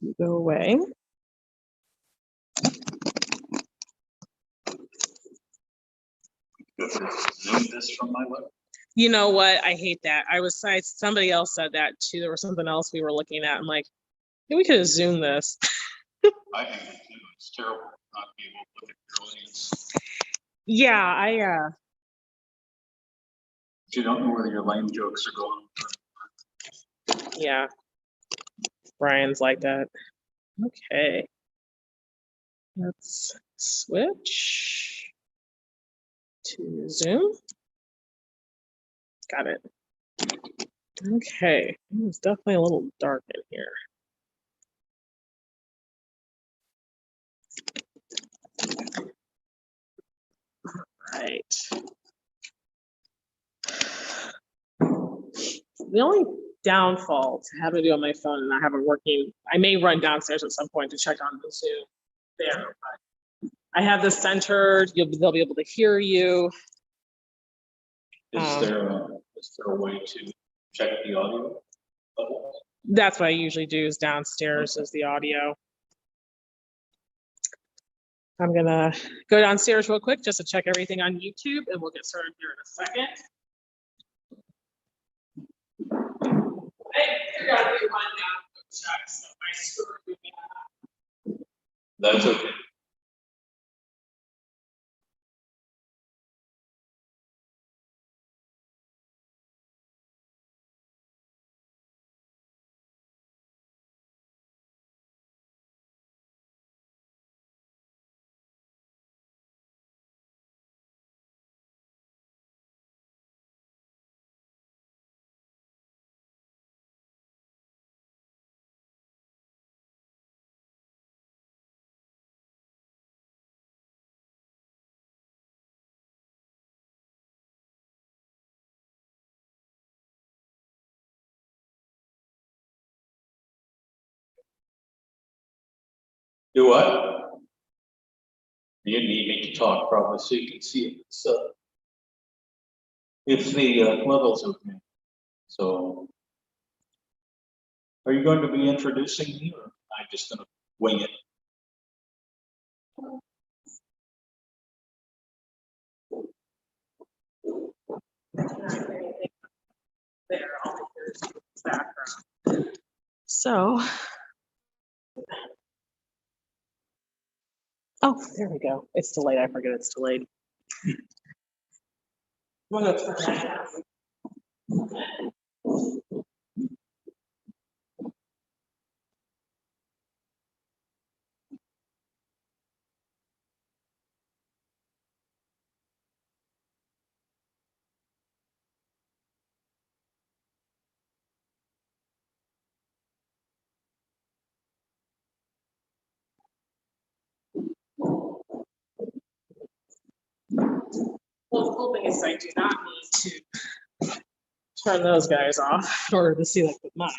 You go away. Zoom this from my web. You know what? I hate that. Somebody else said that too. There was something else we were looking at. I'm like, hey, we could have zoomed this. I think it's terrible not to be able to look at your audience. Yeah, You don't know where your lame jokes are going. yeah. Brian's like that. Okay. Let's switch to Zoom. Got it. Okay. It's definitely a little dark in here. All right. The only downfall to having to do on my phone and not have it working, I may run downstairs at some point to check on the Zoom there. But I have this centered, they'll be able to hear you. Is there a way to check the audio level? That's what I usually do, is downstairs is the audio. I'm gonna go downstairs real quick just to check everything on YouTube, and we'll get started here in a second. I figured out to run down the check, so I screwed it up. That's okay. Do what? You need me to talk probably so you can see it. So it's the levels of me. So are you going to be introducing me, or am I just going to wing it? There, all the background. So, oh, there we go. It's delayed. I forget it's delayed. Well, the cool thing is I do not need to turn those guys off in order to see like with mine.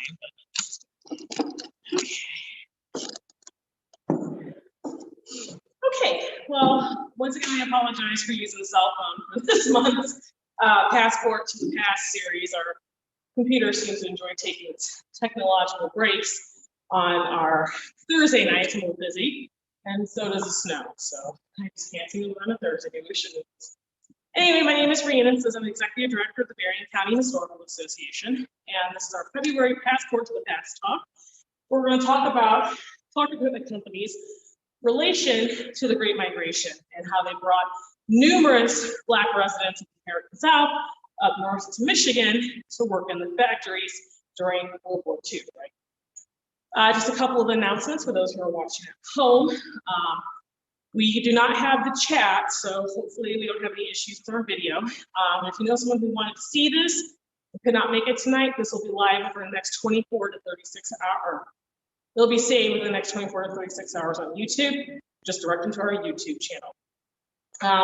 Okay, well, once again, I apologize for using the cell phone for this month's Passport to the Past series. Our computer seems to enjoy taking its technological breaks on our Thursday nights when we're busy, and so does the snow. So I just can't seem to do it on a Thursday. Maybe we should. Anyway, my name is Rhiannon Cizon. I'm the Executive Director of the Berrien County Historical Association, and this is our February Passport to the Past talk. We're going to talk about Clark Equipment Company's relation to the Great Migration and how they brought numerous Black residents of the American South up north to Michigan to work in the factories during World War II. Right? Just a couple of announcements for those who are watching at home. We do not have the chat, so hopefully we don't have any issues with our video. If you know someone who wanted to see this, who could not make it tonight, this will be live for the next 24 to 36 hours. It'll be saved within the next 24 to 36 hours on YouTube. Just direct them to our YouTube channel.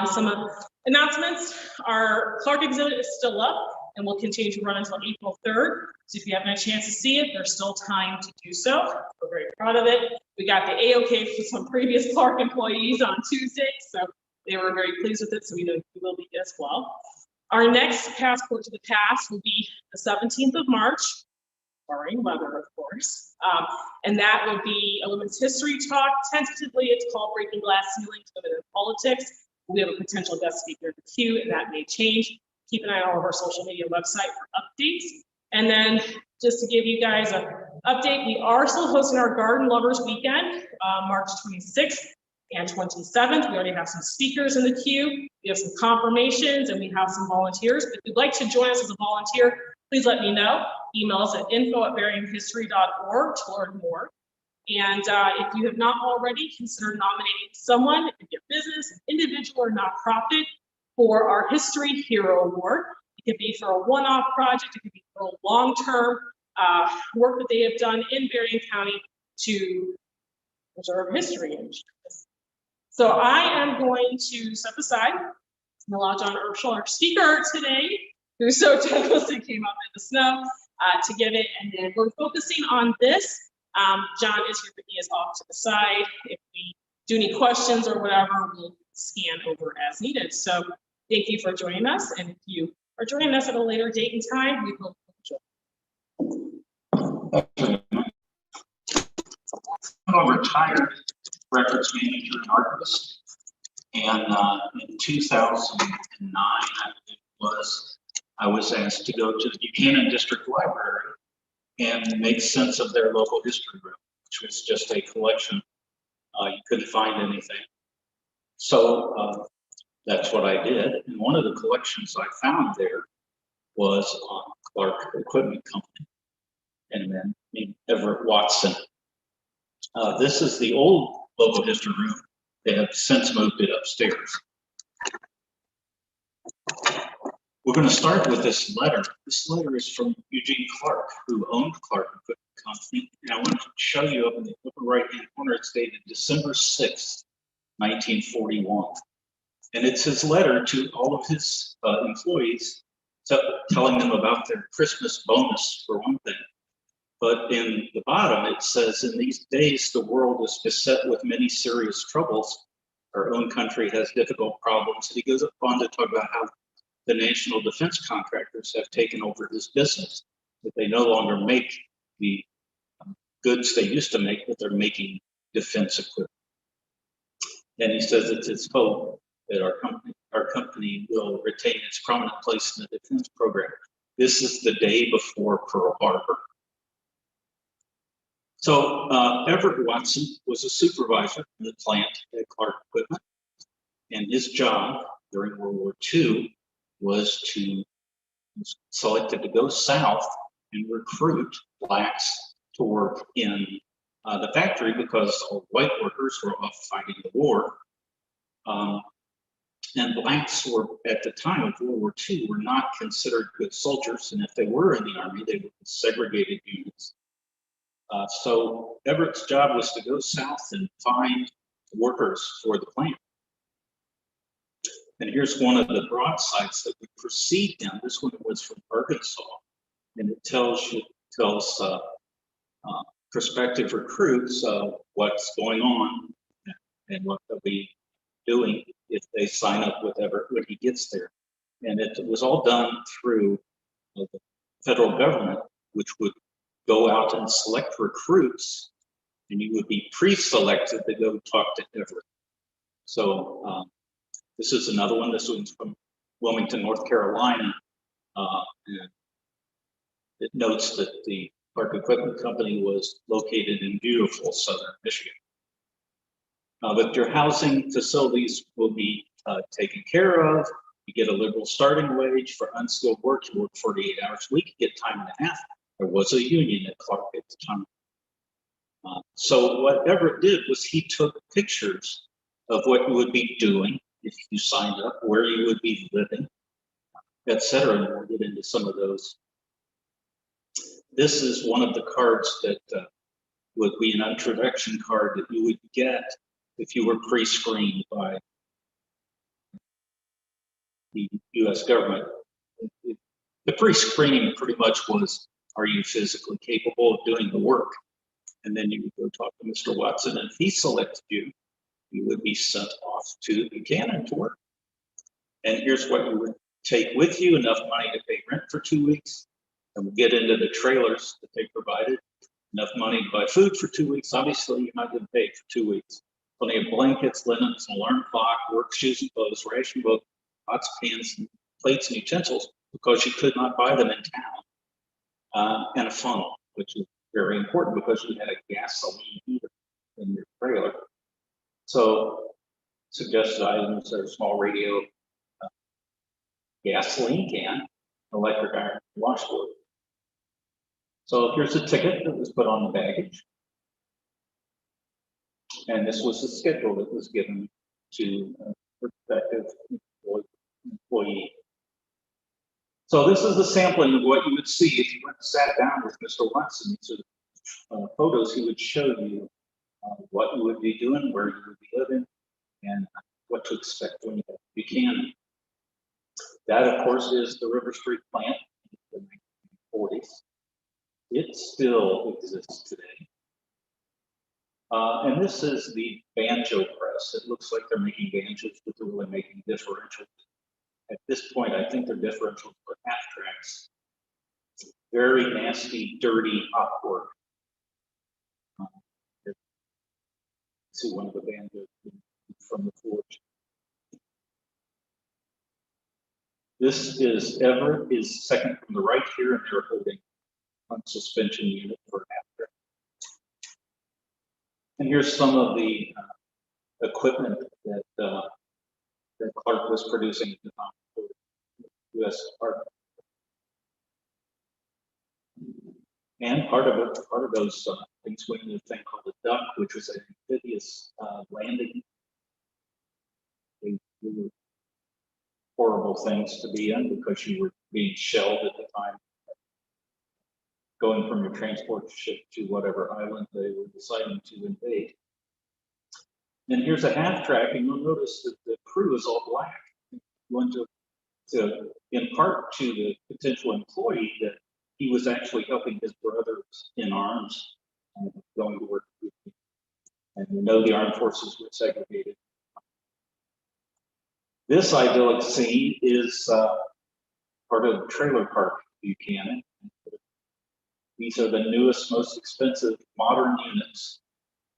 Some announcements. Our Clark exhibit is still up and will continue to run until April 3rd. So if you haven't had a chance to see it, there's still time to do so. We're very proud of it. We got the A-OK for some previous Clark employees on Tuesday, so they were very pleased with it, so we know you will be as well. Our next Passport to the Past will be the 17th of March. barring weather, of course. And that would be a women's history talk. Tentatively, it's called Breaking Glass Ceilings, Women in Politics. We have a potential guest speaker in the queue, and that may change. Keep an eye on all of our social media website for updates. And then just to give you guys an update, we are still hosting our Garden Lovers Weekend, March 26th and 27th. We already have some speakers in the queue. We have some confirmations and we have some volunteers. If you'd like to join us as a volunteer, please let me know. Email us at info@berrienhistory.org to learn more. And if you have not already, consider nominating someone, it could be a business, an individual, or nonprofit, for our History Hero Award. It could be for a one-off project, it could be for a long-term work that they have done in Berrien County to preserve history. So I am going to step aside and allow John Urschel, our speaker today, who so generously came up in the snow, to give it. And then we're focusing on this. John is here, but he is off to the side. If we do any questions or whatever, we'll scan over as needed. So thank you for joining us. And if you are joining us at a later date and time, we hope you enjoy. I'm a retired records manager and archivist. And in 2009, I was asked to go to the Buchanan District Library and make sense of their local history room, which was just a collection. You couldn't find anything. So that's what I did. And one of the collections I found there was on Clark Equipment Company, and then named Everett Watson. This is the old local history room. They have since moved it upstairs. We're going to start with this letter. This letter is from Eugene Clark, who owned Clark Equipment Company. And I want to show you up in the upper right-hand corner, it's dated December 6th, 1941. And it's his letter to all of his employees, telling them about their Christmas bonus, for one thing. But in the bottom, it says, in these days, the world is beset with many serious troubles. Our own country has difficult problems. And he goes on to talk about how the national defense contractors have taken over his business, that they no longer make the goods they used to make, but they're making defense equipment. And he says it's his hope that our company will retain its prominent place in the defense program. This is the day before Pearl Harbor. So Everett Watson was a supervisor in the plant at Clark Equipment, and his job during World War II was selected to go south and recruit blacks to work in the factory because all white workers were off fighting the war. And blacks were, at the time of World War II, were not considered good soldiers, and if they were in the Army, they were segregated units. So Everett's job was to go south and find workers for the plant. And here's one of the broadsides that would precede him. This one was from Arkansas, and it tells prospective recruits what's going on and what they'll be doing if they sign up with Everett when he gets there. And it was all done through the federal government, which would go out and select recruits, and you would be pre-selected to go talk to Everett. So this is another one. This one's from Wilmington, North Carolina. And it notes that the Clark Equipment Company was located in beautiful southern Michigan. But your housing facilities will be taken care of. You get a liberal starting wage. For unskilled work, you work 48 hours a week, you get time and a half. There was a union at Clark at the time. So what Everett did was he took pictures of what you would be doing if you signed up, where you would be living, etc. And we'll get into some of those. This is one of the cards that would be an introduction card that you would get if you were pre-screened by the U.S. government. The pre-screening pretty much was, are you physically capable of doing the work? And then you would go talk to Mr. Watson, and if he selected you, you would be sent off to Buchanan to work. And here's what you would take with you: enough money to pay rent for 2 weeks, And we get into the trailers that they provided. Enough money to buy food for 2 weeks. Obviously, you're not getting paid for 2 weeks. Plenty of blankets, linens, an alarm clock, work shoes and clothes, ration book, pots, pans, and plates and utensils, because you could not buy them in town. And a funnel, which is very important because you had a gasoline heater in your trailer. So suggested items are a small radio, gasoline can, electric iron washboard. So here's a ticket that was put on the baggage. And this was the schedule that was given to a prospective employee. So this is a sampling of what you would see if you went and sat down with Mr. Watson. These are photos he would show you what you would be doing, where you would be living, and what to expect when you get to Buchanan. That, of course, is the River Street plant in the 1940s. It still exists today. And this is the banjo press. It looks like they're making banjos, but they're really making differentials. At this point, I think they're differentials for half tracks. Very nasty, dirty hot work. See one of the banjos from the forge. This is Everett is second from the right here, and they're holding on suspension unit for half track. And here's some of the equipment that Clark was producing for the U.S. Department. And part of those things went into a thing called the duck, which was an amphibious landing. They were horrible things to be in because you were being shelled at the time, going from your transport ship to whatever island they were deciding to invade. And here's a half track, and you'll notice that the crew is all black. Going to impart to the potential employee that he was actually helping his brothers in arms and going to work with him. And we know the armed forces were segregated. This idyllic scene is part of the trailer park Buchanan. These are the newest, most expensive modern units.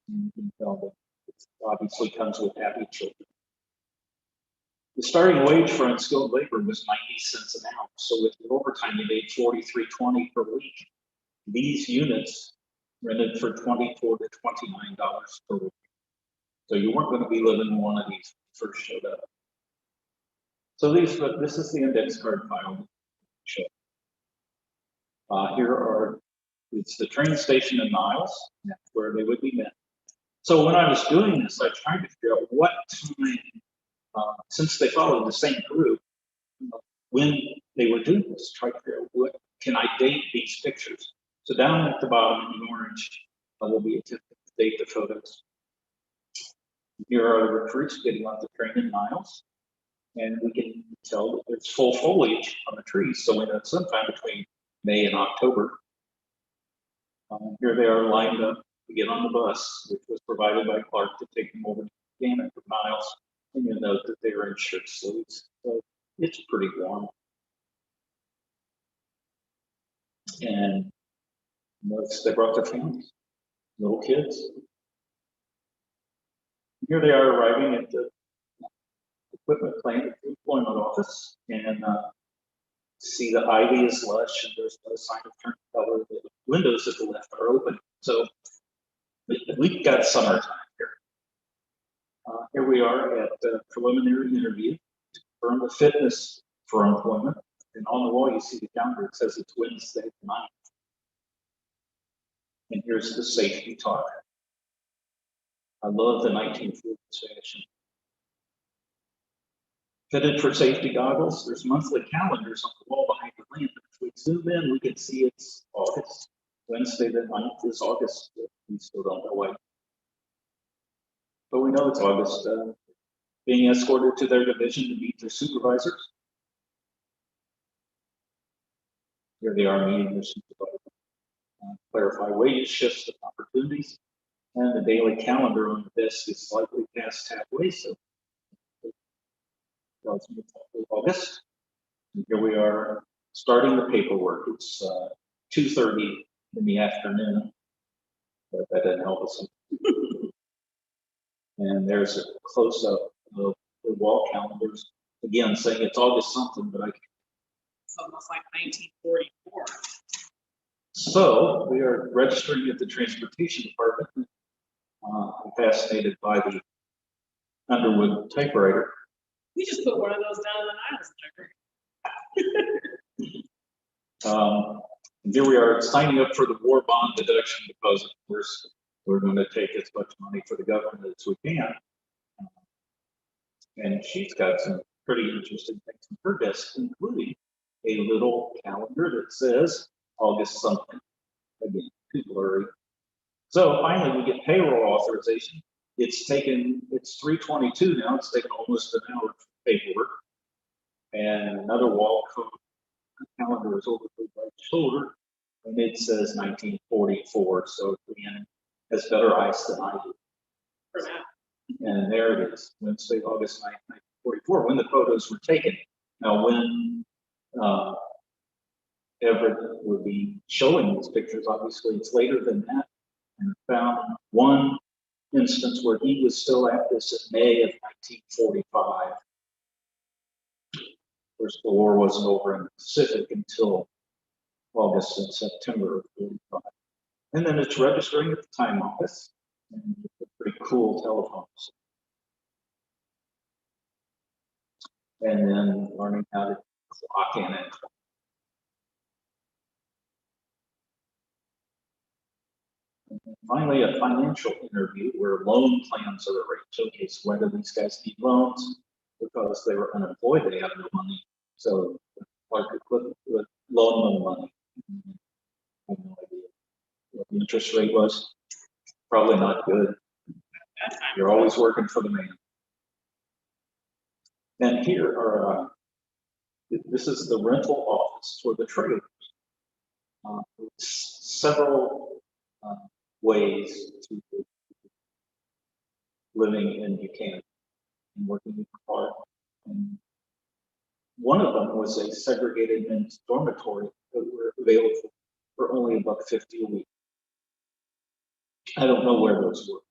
You can tell that it obviously comes with happy children. The starting wage for unskilled labor was 90 cents an hour. So with your overtime, you made $43.20 per week. These units rented for $24 to $29 per week. So you weren't going to be living in one of these when you first showed up. So this is the index card file. It's the train station in Niles, where they would be met. So when I was doing this, I tried to figure out what time, since they followed the same group, when they were doing this, try to figure out what can I date these pictures. So down at the bottom in orange will be a tip to date the photos. Here are the recruits getting on the train in Niles, and we can tell that there's full foliage on the trees. So we know sometime between May and October. Here they are lined up to get on the bus, which was provided by Clark to take them over to Buchanan for Niles. And you'll note that they are in shirt sleeves. So it's pretty warm. And notice they brought their families, little kids. Here they are arriving at the equipment plant at the employment office, and see the ivy is lush, and there's no sign of turn color. The windows at the left are open, so we've got summertime here. Here we are at the preliminary interview to confirm the fitness for employment. And on the wall, you see the calendar. It says it's Wednesday the 9th. And here's the safety talk. I love the 1940s fashion. Fitted for safety goggles. There's monthly calendars on the wall behind the lamp. If we zoom in, we can see it's August. Wednesday the 9th is August. We still don't know why. But we know it's August. Being escorted to their division to meet their supervisors. Here they are meeting their supervisor. Clarify wages, shifts, and opportunities. And the daily calendar on the desk is slightly past halfway, so August. And here we are starting the paperwork. It's 2:30 in the afternoon, but that didn't help us. And there's a close-up of the wall calendars, again, saying it's August something, but It's almost like 1944. So we are registering at the Transportation Department. I'm fascinated by the Underwood typewriter. We just put one of those down in the Niles. Here we are signing up for the war bond deduction deposit. Of course, we're going to take as much money for the government as we can. And she's got some pretty interesting things on her desk, including a little calendar that says August something. Again, too blurry. So finally, we get payroll authorization. It's 3:22 now. It's taken almost an hour for paperwork. And another wall calendar is over the right shoulder, and it says 1944. So Rhiannon has better eyes than I do. For now. And there it is, Wednesday, August 9th, 1944, when the photos were taken. Now, when Everett would be showing these pictures, obviously it's later than that, and found one instance where he was still at this in May of 1945. Of course, the war wasn't over in the Pacific until August and September of 45. And then it's registering at the time office, and it's a pretty cool telephone. And then learning how to clock in and clock. And finally, a financial interview where loan plans are arranged. Okay, so why do these guys need loans? Because they were unemployed, they had no money. So like would loan them money. I have no idea what the interest rate was. Probably not good. You're always working for the man. And here are, this is the rental office for the trailers. Several ways to living in Buchanan and working in the park. And one of them was a segregated men's dormitory that were available for only $1.50 a week. I don't know where those were.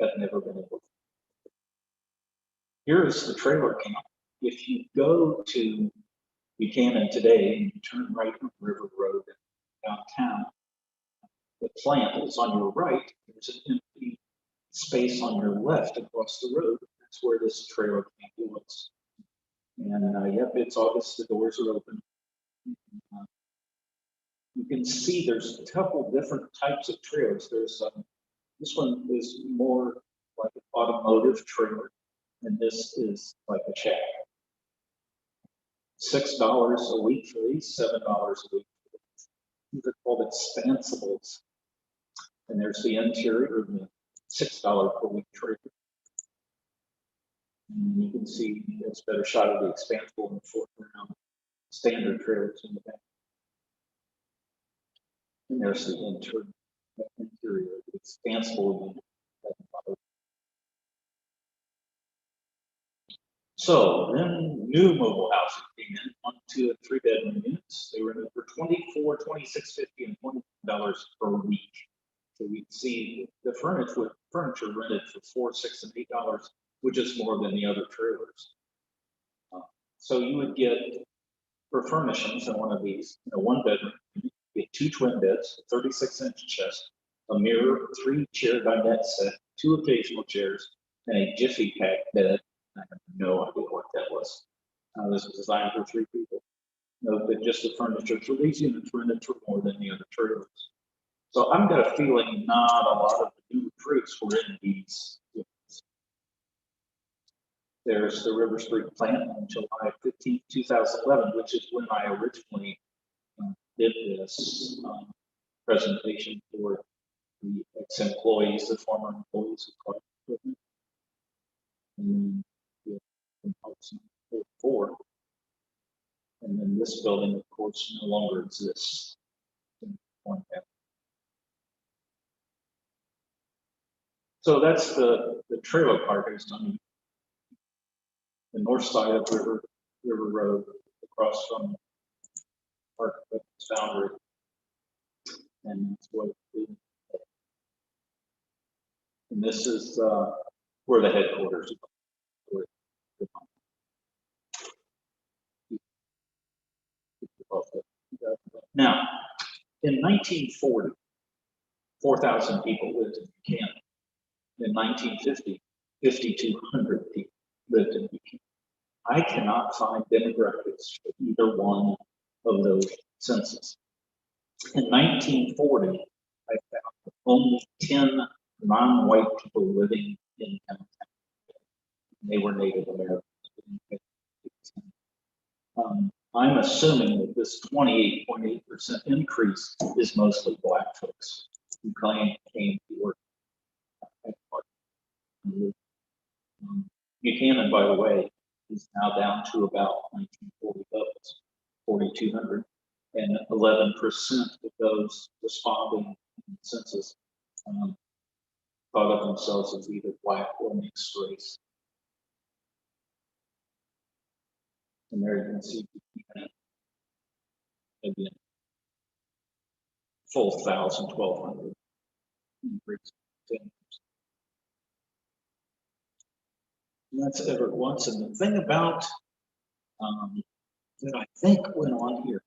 I've never been able to. Here is the trailer camp. If you go to Buchanan today and you turn right on River Road downtown, the plant is on your right. There's an empty space on your left across the road. That's where this trailer camp was. And yep, it's August. The doors are open. You can see there's a couple different types of trailers. There's this one is more like an automotive trailer, and this is like a shack. $6 a week for these, $7 a week. These are called expansibles. And there's the interior of the $6 per week trailer. And you can see it's a better shot of the expansible and foreground standard trailers in the back. And there's the interior, the expansible unit. So then new mobile housing came in, 1, 2, and 3 bedroom units. They rented for $24, $26.50, and $20 per week. So you can see the furniture rented for $4, $6, and $8, which is more than the other trailers. So you would get, for furnishings in one of these, in a 1 bedroom, you get 2 twin beds, a 36-inch chest, a mirror, 3 chair dinette set, 2 occasional chairs, and a Jiffy Pack bed. I have no idea what that was. This was designed for 3 people. Note that just the furniture for these units rented for more than the other trailers. So I've got a feeling not a lot of the new recruits were in these units. There's the River Street plant on July 15, 2011, which is when I originally did this presentation for the ex-employees, the former employees of Clark Equipment. And then 4. And then this building, of course, no longer exists. So that's the trailer park I was telling you. The north side of River Road, across from archivist founder, and that's what it is. And this is where the headquarters are. Now, in 1940, 4,000 people lived in Buchanan. In 1950, 5,200 people lived in Buchanan. I cannot find demographics for either one of those censuses. In 1940, I found only 10 non-white people living in downtown. They were Native Americans. I'm assuming that this 28.8% increase is mostly Black folks who came to work. Buchanan, by the way, is now down to about 1940 levels, 4,200, and 11% of those responding in the census thought of themselves as either Black or mixed race. And there you can see again, full 1,000, 1,200 increase. And that's Everett Watson. The thing about that I think went on here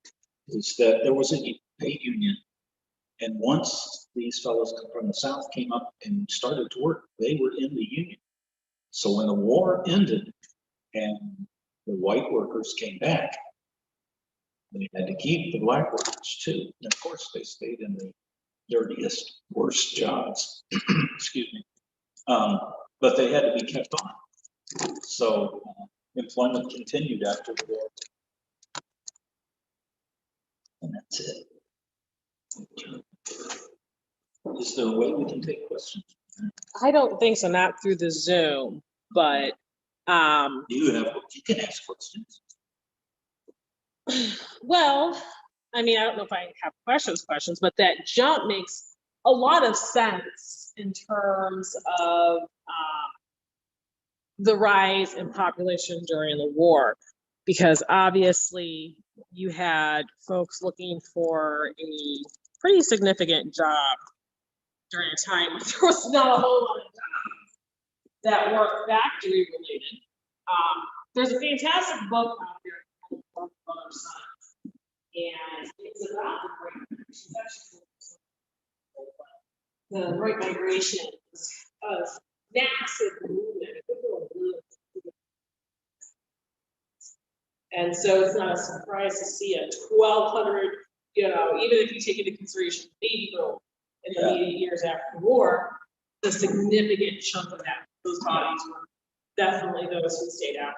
is that there was a pay union, and once these fellows from the South came up and started to work, they were in the union. So when the war ended and the white workers came back, they had to keep the Black workers too. And of course, they stayed in the dirtiest, worst jobs. Excuse me. But they had to be kept on. So employment continued after the war. And that's it. Is there a way we can take questions? I don't think so, not through the Zoom, but You can ask questions. well, I mean, I don't know if I have questions, but that jump makes a lot of sense in terms of the rise in population during the war, because obviously you had folks looking for a pretty significant job during a time when there was not a whole lot of jobs that were factory related. There's a fantastic book out there called Other Side, and it's about the Great Migration of massive movement. And so it's not a surprise to see a 1,200, even if you take into consideration baby boom in the immediate years after the war, the significant chunk of that, those bodies were definitely those who stayed out.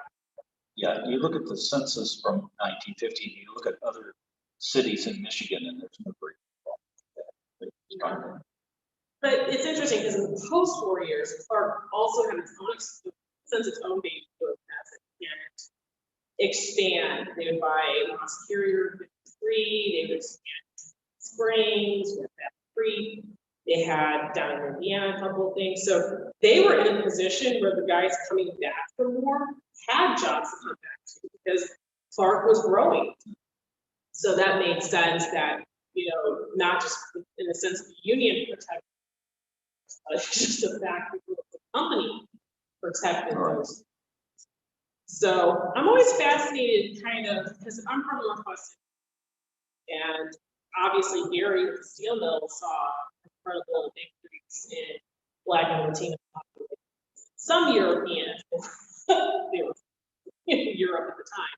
Yeah, you look at the census from 1950, you look at other cities in Michigan, and there's no great problem. But it's interesting because in the post-war years, Clark also had its own, since its own baby boom as it began to expand. They would buy Moss Carrier 53, they would expand Springs, with that Creek. They had down in Indiana a couple of things. So they were in a position where the guys coming back from war had jobs to come back to because Clark was growing. So that made sense that, not just in the sense of the union protect, it's just the fact that the company protected those. So I'm always fascinated because I'm from Northwest, and obviously Gary with the steel mill saw incredible increase in Black and Latino population. Some Europeans, they were in Europe at the time,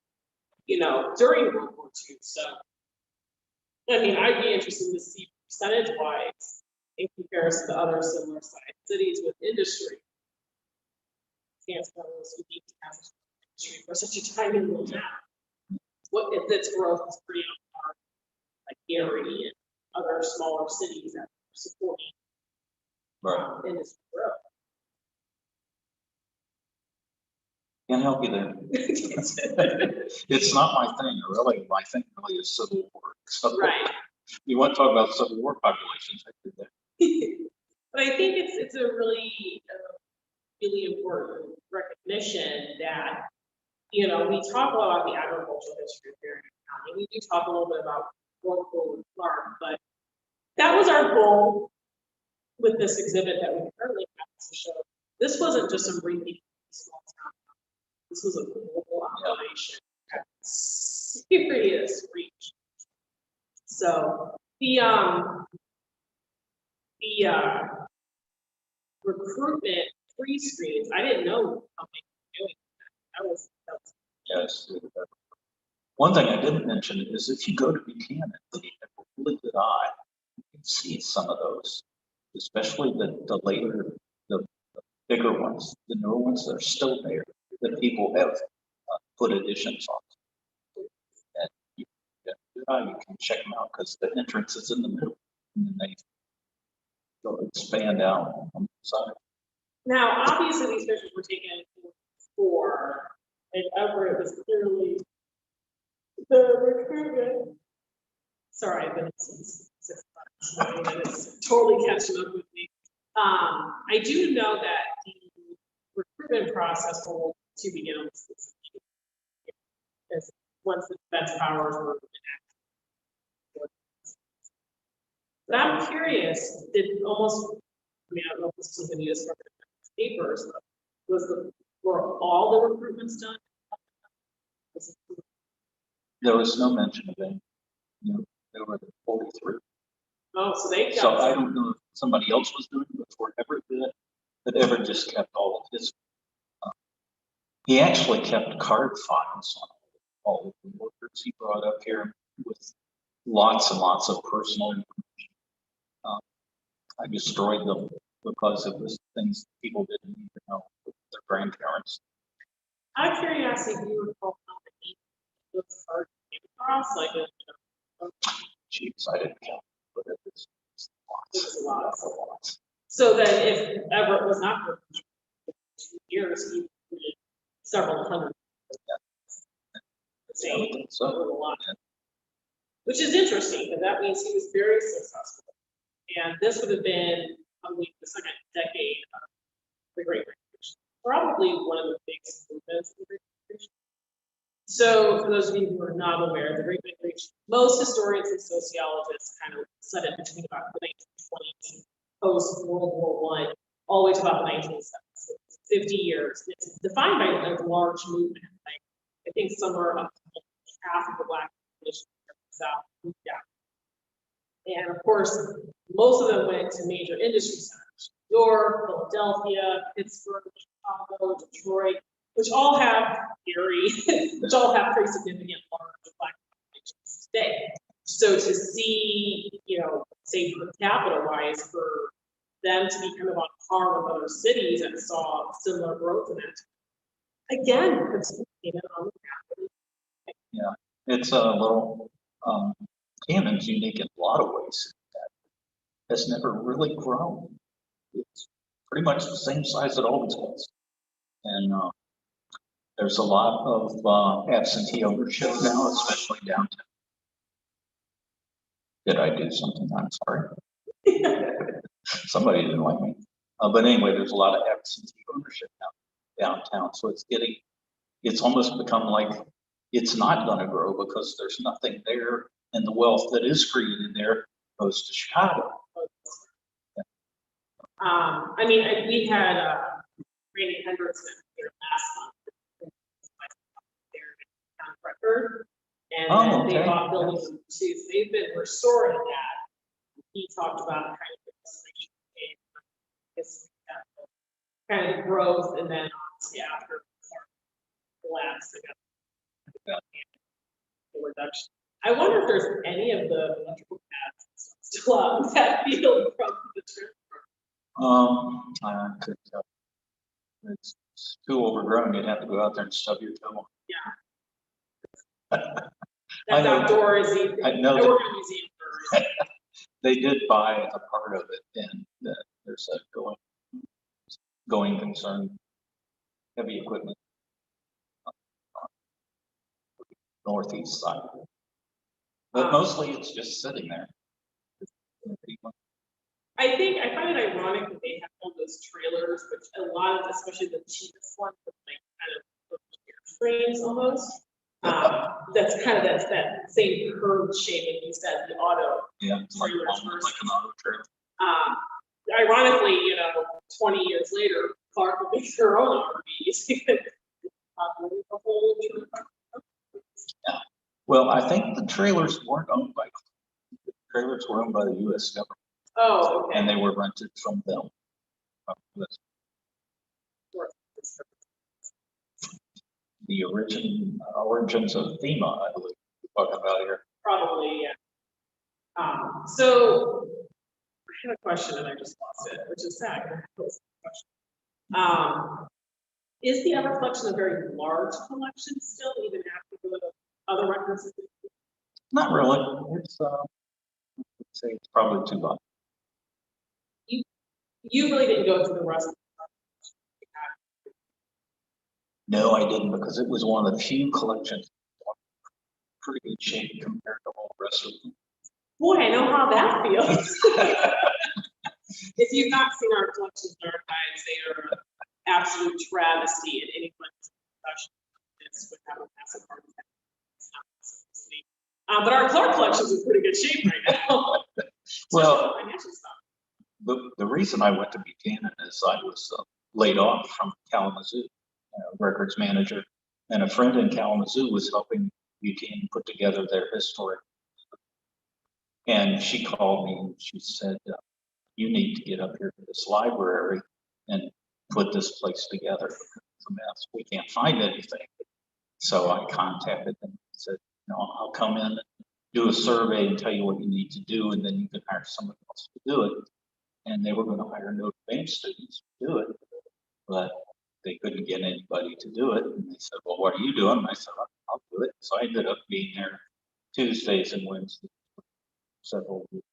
during World War II. So, I mean, I'd be interested to see percentage-wise in comparison to other similar sized cities with industry. Can't spell this unique industry for such a tiny little town. What if its growth is pretty on par, like Gary and other smaller cities that are supporting industry growth. Can't help you there. It's not my thing, really. My thing really is Civil War. So right. You want to talk about Civil War populations? I did that. But I think it's a really, really important recognition that you know, we talk a lot about the agricultural history of Berrien County. We do talk a little bit about local and farm, but that was our goal with this exhibit that we currently have to show. This wasn't just a repeat small town. This was a global operation at serious reach. So the recruitment pre-screens, I didn't know how many were doing that. That was Yes. One thing I didn't mention is if you go to Buchanan, you have a really good eye. You can see some of those, especially the later, the bigger ones, the newer ones that are still there, that people have put additions on. And you can check them out because the entrance is in the middle, and then they go expand out on the side. now, obviously, these pictures were taken before, and Everett was clearly the recruitment. Sorry, I've been since 6 months, and it's totally catching up with me. I do know that the recruitment process will to begin on this as once the defense powers were enacted. But I'm curious, I mean, I don't know if this was in the papers, but were all the recruitments done? There was no mention of any. You know, there were 43. Oh, so they got. So I don't know if somebody else was doing it before Everett did it, but Everett just kept all of his. He actually kept card files on all of the workers he brought up here with lots and lots of personal information. I destroyed them because it was things people didn't need to know with their grandparents. Out of curiosity, do you recall how many those cards came across? Like Jeez, I didn't count, but it was lots. So then, if Everett was not for 2 years, he would several hundred. So a lot. Which is interesting, because that means he was very successful. And this would have been probably the second decade of the Great Migration. Probably one of the biggest movements of the Great Migration. So for those of you who are not aware, the Great Migration, most historians and sociologists kind of set it between about the 1920s, post World War I, all the way to about the 1970s. So 50 years. It's defined by a large movement. Like, I think somewhere up to half of the Black population in the South moved out. And of course, most of them went to major industry centers: New York, Philadelphia, Pittsburgh, Chicago, Detroit, which all have which all have pretty significant large Black populations today. So to see, you know, say per capita wise, for them to be kind of on par with other cities that saw similar growth in it, again, it's on the capital. yeah, it's a little. Cannon's unique in a lot of ways. That has never really grown. It's pretty much the same size it always was. And there's a lot of absentee ownership now, especially downtown. Did I do something? I'm sorry. Somebody didn't like me. But anyway, there's a lot of absentee ownership now downtown. So it's almost become like it's not going to grow because there's nothing there. And the wealth that is created there goes to Chicago. I mean, we had Randy Hendrickson here last month, there in town record, and they bought buildings too. So they've been restoring that. He talked about kind of the restoration, kind of growth, and then obviously after collapse, they got the reduction. I wonder if there's any of the electrical pads still out in that field from the trip. I could tell. It's too overgrown. You'd have to go out there and stub your toe. Yeah. That's outdoorsy. I know I work in a museum. They did buy a part of it, and there's a going concern, heavy equipment, northeast side. But mostly it's just sitting there. I find it ironic that they have all those trailers, which a lot of, especially the cheapest ones, with like kind of Williams almost. That's kind of that same curved shape, and you said the auto. Yeah, it's like, trailers like versus- an auto trailer. Ironically, 20 years later, Clark will make their own RVs. Populate the whole Yeah. Well, I think the trailers weren't owned by, the trailers were owned by the U.S. government, Oh, okay. and they were rented from them. The origins of FEMA, I believe, we're talking about here. Probably, yeah. So I had a question and I just lost it, which is sad. I posed the question. Is the Everett collection a very large collection still, even after the other records? Not really. It's I'd say it's probably too long. You really didn't go through the rest of No, I didn't, because it was one of the few collections pretty good shape compared to all the rest of them. Boy, I know how that feels. If you've not seen our collections and archives, they are an absolute travesty, and anyone who's professional would have a massive heart attack. But our Clark collection's in pretty good shape right now. Well, Financial stuff. the reason I went to Buchanan is I was laid off from Kalamazoo, records manager, and a friend in Kalamazoo was helping Buchanan put together their historic. And she called me and she said, you need to get up here to this library and put this place together. It's a mess. We can't find anything. So I contacted them and said, I'll come in and do a survey and tell you what you need to do, and then you can hire somebody else to do it. And they were going to hire Notre Dame students to do it, but they couldn't get anybody to do it. And they said, well, what are you doing? And I said, I'll do it. So I ended up being there Tuesdays and Wednesdays for several weeks,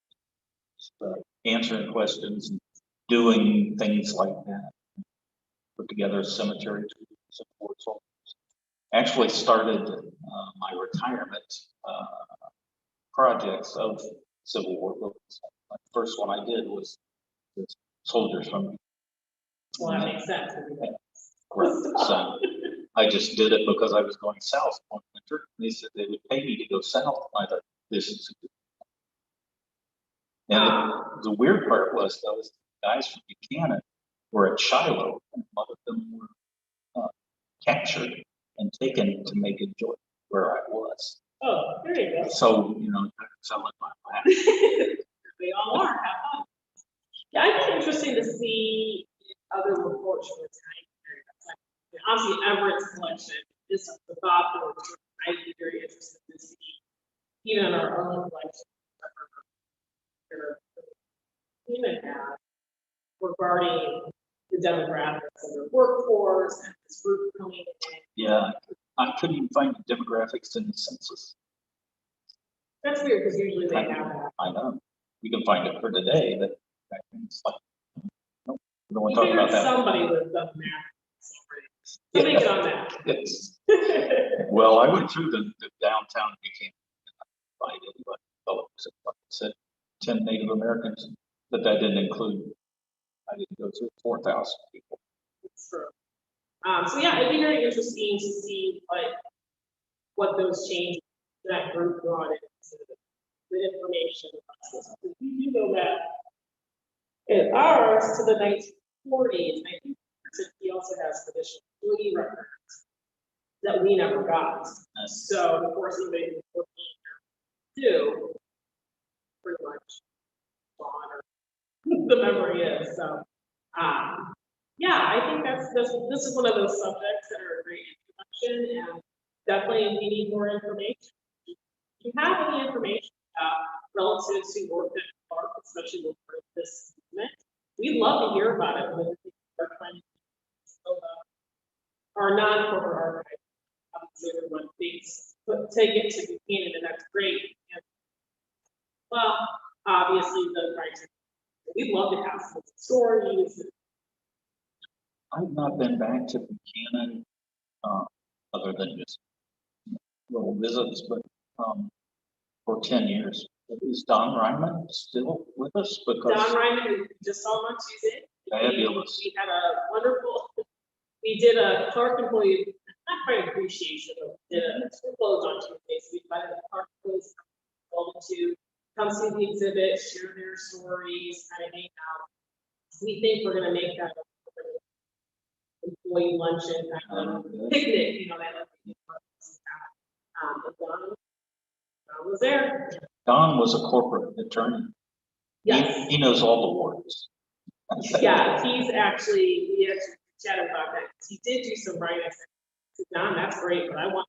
answering questions and doing things like that. Put together a cemetery to support soldiers. Actually started my retirement projects of Civil War books. The first one I did was the soldiers from. Well, that makes sense. So I just did it because I was going south one winter. And they said they would pay me to go south. And I thought, this is a good. And the weird part was, those guys from Buchanan were at Shiloh, and a lot of them were captured and taken to make a joint where I was. Oh, there you go. So, I fell in my lap. They all are. Have fun. Yeah, I think it's interesting to see other reports from the time period. Like, obviously, Everett's collection is the thought that I'd be very interested to see, even in our own collection, even have regarding the demographics of their workforce and this group coming in. Yeah, I couldn't even find the demographics in the census. That's weird because usually they have that. I know. You can find it for today, but it's like, nope, we don't want to talk Figured about that. somebody would have done math. Somebody get on that. Yes. Well, I went through the downtown Buchanan. I didn't find anybody. Oh, except, like I said, 10 Native Americans, but that didn't include, I didn't go through 4,000 people. It's true. So yeah, it'd be very interesting to see what those changes that group brought into the information. You know that in ours to the 1940s, he also has traditional plea records that we never got. So of course, anybody who's looking do pretty much gone, or the memory is. So yeah, I think this is one of those subjects that are a great introduction, and definitely we need more information. If you have any information relative to work at Clark, especially with this movement, we'd love to hear about it. With our trying to build up our non-corporate archive. Obviously, everyone thinks, but take it to Buchanan, and that's great. And, well, obviously, the criteria. We'd love to have some stories. I've not been back to Buchanan other than just little visits, but for 10 years. Is Don Ryman still with us? Because Don Ryman, just saw him on Tuesday. Fabulous. We had a wonderful, we did a Clark employee quite appreciation of it's closed on Tuesday, so we invited the park police to come see the exhibit, share their stories, kind of hang out. We think we're gonna make that employee luncheon, kind of picnic, you know, that but Don was there. Don was a corporate attorney. Yes. He knows all the wards. Yeah, we actually chatted about that. He did do some writing. I said, Don, that's great, but I want.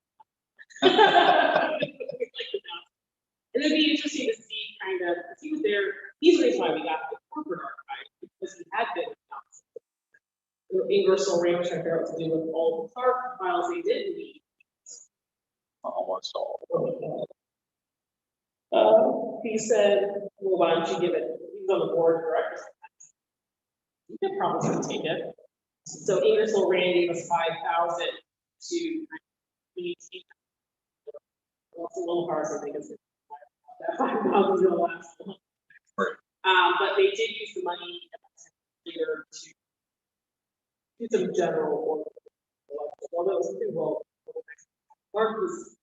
And it'd be interesting to see kind of, if he was there, he's the reason why we got the corporate archive, because he had been Ingersoll Rand was trying to figure out what to do with all the Clark files they didn't need. Almost all. He said, well, why don't you give it? He's on the board of directors. You could probably take it. So Ingersoll Rand gave us 5,000 to maintain. Well, it's a little hard to think of it. That 5,000 is the last one. Right. But they did use the money later to do some general work. Well, that was pretty well. Clark was,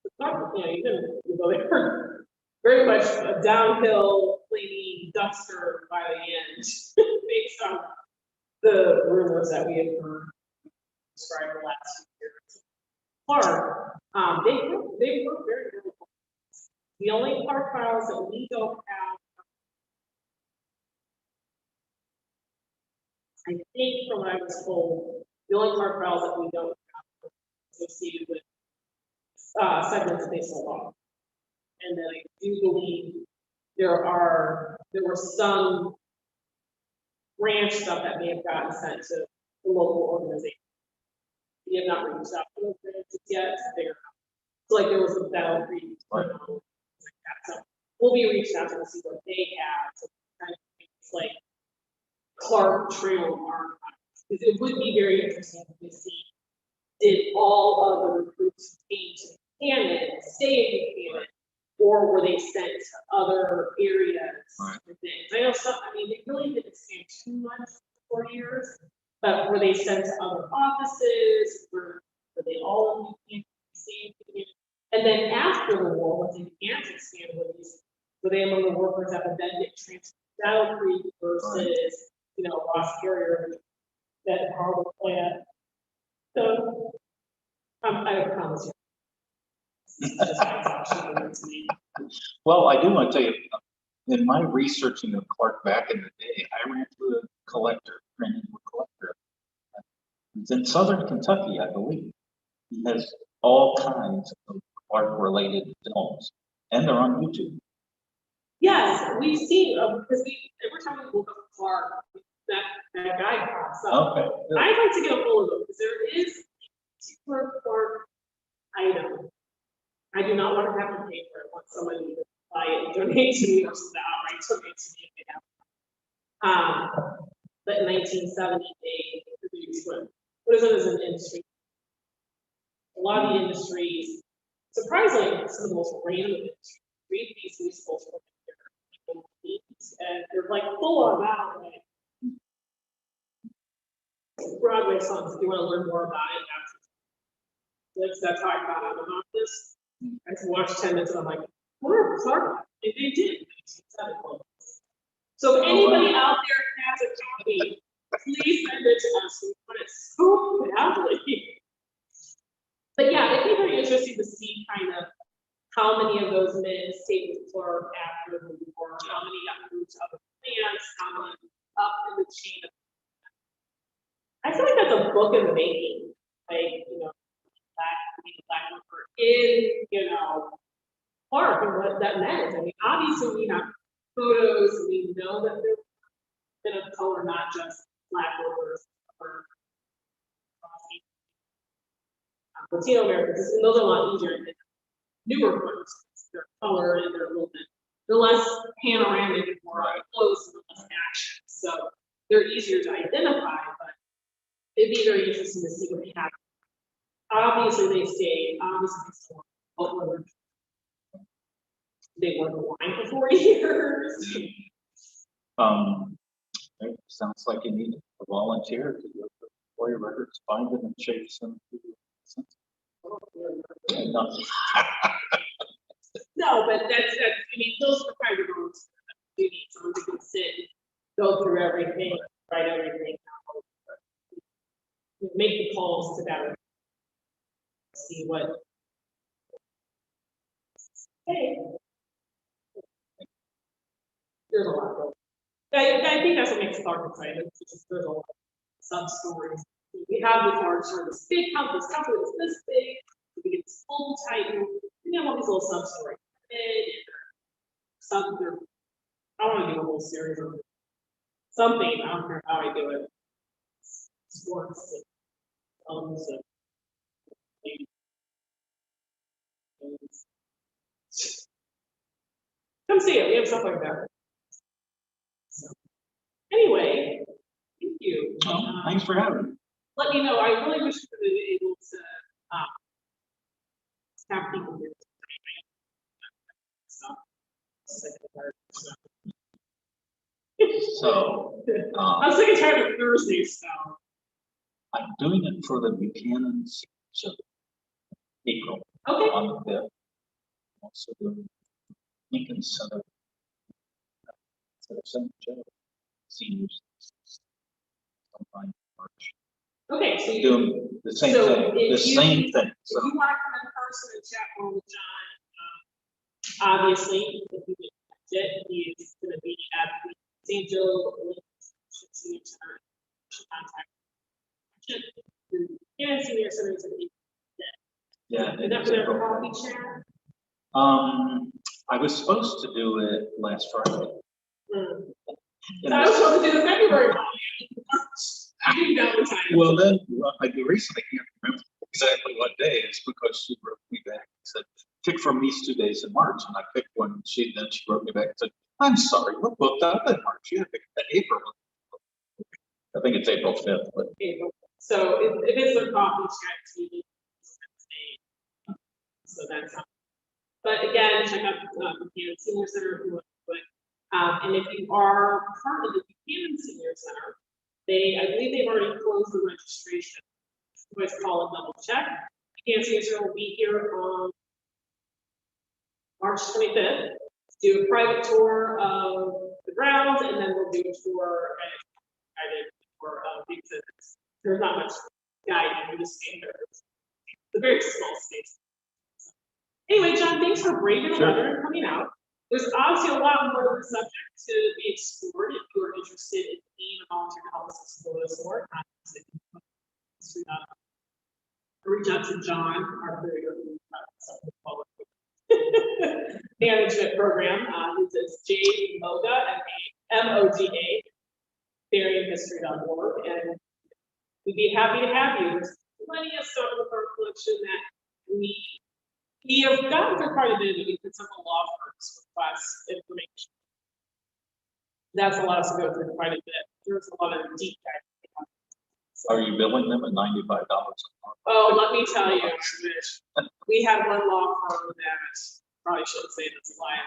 you know, they were very much a downhill cleaning dumpster by the end, based on the rumors that we had heard described the last few years. Clark, they were very good. The only Clark files that we don't have, I think from what I was told, the only Clark files that we don't have associated with segments that they sold off. And then I do believe there were some branch stuff that may have gotten sent to the local organization. We have not reached out to those branches yet to figure out. So like there was a Battle Creek, like that. So we'll be reaching out to them to see what they have. So kind of things like Clark Trail archives. Because it would be very interesting to see, did all of the recruits came to Buchanan, stay in Buchanan, or were they sent to other areas? Right. For things? I know some, I mean, they really didn't stay too much for 4 years, but were they sent to other offices? Were they all in Buchanan? And then after the war, once they began to expand, were they among the workers that would then get transferred to Battle Creek versus, you know, Ross Carrier, that Harvard plant? So, I promise you. Well, I do want to tell you, in my researching of Clark back in the day, I ran through a collector, It's in southern Kentucky, I believe. He has all kinds of Clark-related films, and they're on YouTube. Yes, we've seen, because every time we look up Clark, that guy pops up. Okay. Good. I'd like to get a hold of him, because there is a particular Clark item. I do not want to have to pay for it. I want somebody to buy it and donate to me, or something outright donate to me if they have. But in 1970, they produced what is it as an industry? A lot of the industries, surprisingly, some of the most random industries, read these musicals from their and they're like full on out, like Broadway songs. If you want to learn more about it, that's how I found out about this. I watched 10 minutes and I'm like, where Clark? And they did. So if anybody out there has a copy, please send it to us. We want it so badly. But yeah, it'd be very interesting to see kind of how many of those men stayed with Clark after the war, how many got moved to other plants, how many up in the chain of. I feel like that's a book in the making. Like, you know, black worker in, you know, Clark and what that meant. I mean, obviously we have photos, we know that there's been of color, not just black workers or Latino Americans, and those are a lot easier than newer groups. Their color and their movement. They're less panoramic and more close and less action. So they're easier to identify, but it'd be very interesting to see what they have. Obviously they stayed, they weren't aligned for 40 years. It sounds like you need a volunteer to go to Employee Records, find them and chase them. Nothing. No, but that's, I mean, those are kind of roles you need someone who can sit, go through everything, write everything out, make the calls to that, see what. Hey. There's a lot going. I think that's what makes Clark exciting. It's just there's a lot of sub-stories. We have this large sort of this big company, this company that's this big, we get this full title, and then all these little sub-stories. Something, I want to do a whole series of something. I don't care how I do it. Sports, films, and come see it. We have stuff like that. So, anyway, thank you. Thanks for having me. Let me know. I really wish we could be able to have people here. So, I'm sick and tired of Thursdays, so. I'm doing it for the Buchanan so April. Okay. On the also the Lincoln Center. Seniors. Sometime in March. Okay, so you Doing the same so thing. The if same thing. If So, you want to come in person and chat more with John, obviously, if you get it, he's going to be at the St. Joe Senior Center. Contact. Yeah, Senior Center is going to be. yeah. Is that for their coffee chat? I was supposed to do it last Friday. So I was supposed to do the February one. I didn't know the time. Well, then, I recently can't remember exactly what day. It's because she wrote me back and said, pick from these 2 days in March. And I picked one. She wrote me back and said, I'm sorry, we're booked up in March. You have to pick that April. I think it's April 5th. But April. So if it's their coffee chat TV, so that's not. But again, check out the Buchanan Senior Center if you want to do it. And if you are part of the Buchanan Senior Center, I believe they've already closed the registration. You guys call and double check. Buchanan Senior Center will be here on March 25th. Do a private tour of the grounds, and then we'll do a tour guided for the exhibits. There's not much guiding, we just stay there. It's a very small space. Anyway, John, thanks for braving the weather and coming out. There's obviously a lot more of the subject to be explored if you are interested in being a volunteer to help us explore this more. Reach out to John, our management program. It's J Moga and MOGA, BerrienHistory.org, and we'd be happy to have you. There's plenty of stuff in the park collection that we have gotten through quite a bit. We put some law firms request information. That's allowed us to go through quite a bit. There's a lot of deep dive. are you billing them at $95 a month? Oh, let me tell you, we had one law firm that probably shouldn't say this line,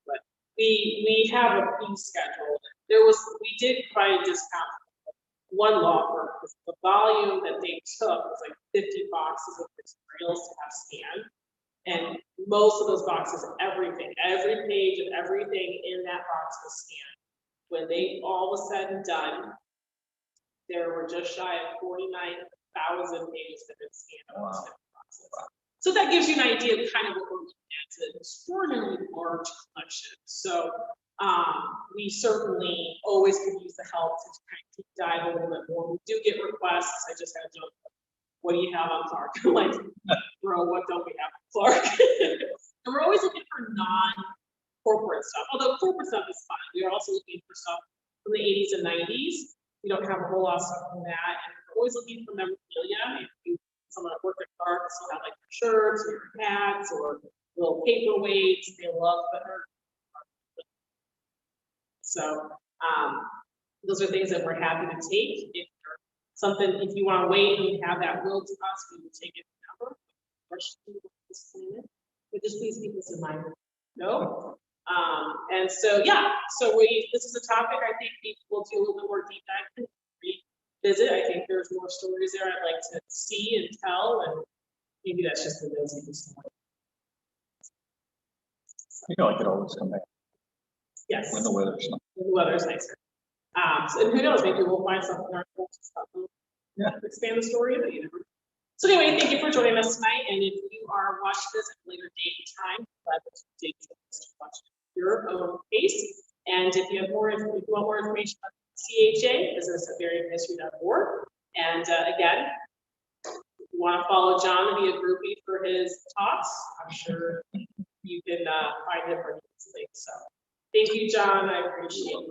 but we have a fee schedule. We did provide a discount. One law firm, because the volume that they took was like 50 boxes of materials to have scanned. And most of those boxes, every page of everything in that box was scanned. When they all was said and done, there were just shy of 49,000 pages that had been scanned on those boxes. So that gives you an idea of kind of what we're looking at. It's an extraordinarily large collection. So we certainly always could use the help to kind of dive a little bit more. We do get requests. I just had a joke. What do you have on Clark? Like, bro, what don't we have on Clark? And we're always looking for non-corporate stuff. Although corporate stuff is fun. We are also looking for stuff from the 80s and 90s. We don't have a whole lot of stuff from that. And we're always looking for memorabilia. If someone that worked at Clark, so have like your shirts or your hats or little paperweights. They love better. So those are things that we're happy to take. If you're if you want to wait and have that will to us, we will take it number. But just please keep this in mind. No. And so yeah, so this is a topic I think we'll do a little bit more deep dive, revisit. I think there's more stories there I'd like to see and tell, and Maybe that's just the nosy. You know, I could always come back Yes. when the weather's not. The weather's nicer. So, and who knows, maybe we'll find something in our course to expand the story, but you never know. So anyway, thank you for joining us tonight. And if you are watching this at a later date and time, glad that you did get to watch your own case. And if you have more, if you want more information on BCHA, this is BerrienHistory.org. And again, if you want to follow John and be a groupie for his talks, I'm sure you can find him pretty easily. So thank you, John. I appreciate you.